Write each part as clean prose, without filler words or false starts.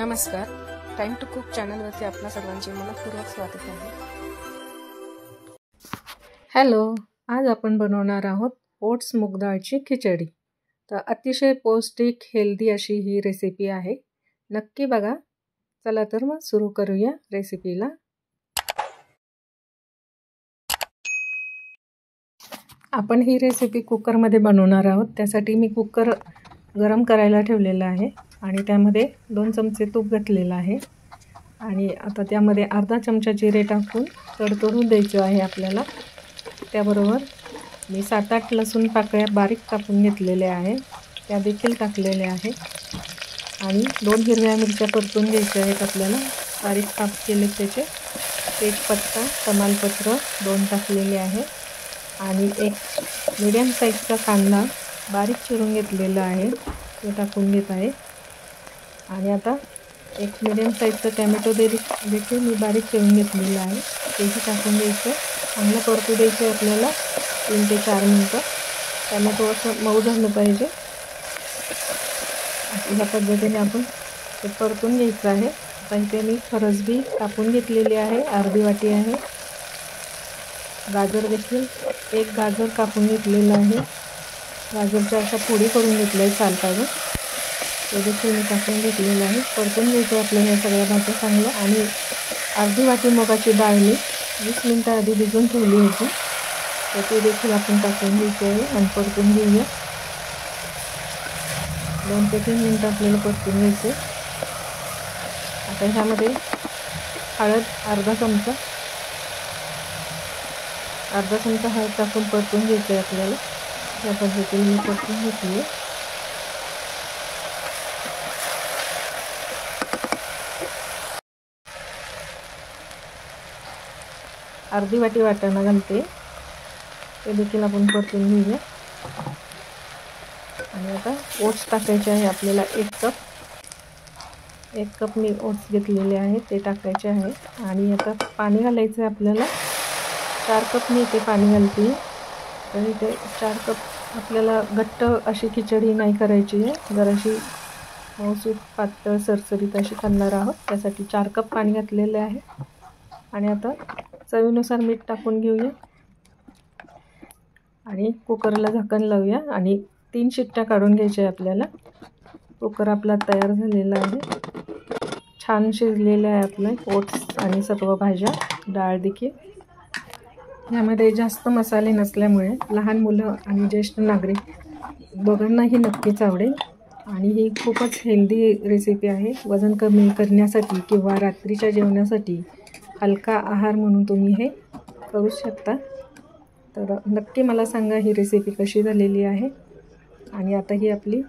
नमस्कार, time to cook चॅनलवरती आपल्या सर्वांचे मनपूर्वक स्वागत आहे। हॅलो, आज आपण बनवणार आहोत ओट्स मूग डाळची खिचडी। तर अतिशय पौष्टिक हेल्दी अशी ही रेसिपी आहे, नक्की बघा। चला तर मग सुरू करूया रेसिपीला। आपण ही रेसिपी कुकरमध्ये बनवणार आहोत, त्यासाठी मी कुकर गरम करायला ठेवलेला आहे आणि त्यामध्ये 2 चमचे तूप घातलेलं आहे आणि आता त्यामध्ये अर्धा चमचा जिरे टाकून तडतडून द्यायचं आहे आपल्याला। त्याबरोबर मी 7-8 लसूण पाकळ्या बारीक कापून घेतलेल्या आहे, त्या देखील टाकलेल्या आहे आणि 2 हिरव्या मिरच्या परतून घ्यायच्या आहेत आपल्याला, बारीक काप केले त्याचे। तेजपत्ता, तमालपत्र 2 टाकलेले आहे आणि एक मीडियम साईजचा कांदा बारीक चिरून घेतलेला आहे, ते टाकून घेत आहे। आणि आता एक मीडियम साईजचा टोमॅटो देखील मी बारीक चिरून घेतलेला आहे, तेही टाकून द्यायचं। चांगलं परतू द्यायचं आपल्याला 3 ते 4 मिनिटं। टोमॅटो असं मऊ झालं पाहिजे, अशा पद्धतीने आपण ते परतून घ्यायचं आहे। आता इथे मी फरसबी कापून घेतलेली आहे, अर्धी वाटी आहे। गाजर देखील 1 गाजर कापून घेतलेलं आहे, गाजरच्या अशा फोडी करून घेतल्या आहे साल काढून, ते देखील मी टाकून घेतलेलं आहे। परतून घ्यायचं आपल्याला या सगळ्या भाज्या चांगलं। आणि अर्धी वाटी मुगाची डाळ मी 20 मिनिटं आधी भिजवून ठेवली होती, तर ते देखील आपण टाकून घ्यायचं आहे आणि परतून घेऊया। 2 ते 3 मिनिटं आपल्याला परतून घ्यायचं। आता ह्यामध्ये हळद अर्धा चमचा हळद टाकून परतून घ्यायचं आहे आपल्याला। या पद्धतीने मी परतून घेतली। अर्धी वाटी वाटाणा घालते, ते देखील आपण परतून घेऊया। आणि आता ओट्स टाकायचे आहे आपल्याला 1 कप मी ओट्स घेतलेले आहे, ते टाकायचे आहे। आणि आता पाणी घालायचं आहे आपल्याला, 4 कप मी इथे पाणी घालते। तर इथे 4 कप आपल्याला घट्ट अशी खिचडी नाही करायची आहे, जराशी मऊसूत पातळ सरसरीत अशी करणार आहोत, त्यासाठी 4 कप पाणी घातलेले आहे। आणि आता चवीनुसार मीठ टाकून घेऊया आणि कुकरला झाकण लावूया आणि 3 शिट्ट्या काढून घ्यायच्या आपल्याला। कुकर आपला तयार झालेला आहे, छान शिजलेलं आहे आपलं ओट्स आणि सर्व भाज्या, डाळ देखील। यामध्ये जास्त मसाले नसल्यामुळे लहान मुलं आणि ज्येष्ठ नागरिक दोघांनाही नक्कीच आवडेल आणि ही खूपच हेल्दी रेसिपी आहे। वजन कमी करण्यासाठी किंवा रात्रीच्या जेवणासाठी हलका आहार म्हणून तुम्ही हे करू शकता। तर नक्की मला सांगा ही रेसिपी कशी झालेली आहे। आणि आता ही आपली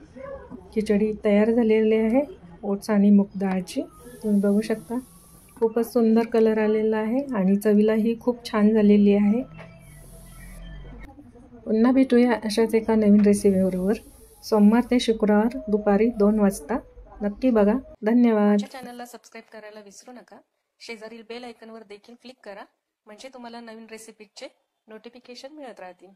खिचडी तयार झालेली आहे ओट्स आणि मूग डाळची, तुम्ही बघू शकता खूपच सुंदर कलर आलेला आहे आणि चवीलाही खूप छान झालेली आहे। पुन्हा भेटूया अशाच एका नवीन रेसिपीबरोबर सोमवार ते शुक्रवार दुपारी 2 वाजता। नक्की बघा। धन्यवाद। चॅनलला सबस्क्राईब करायला विसरू नका। शेजारील बेल आयकॉनवर देखील क्लिक करा, म्हणजे तुम्हाला नवीन रेसिपीचे नोटिफिकेशन मिळत राहतील।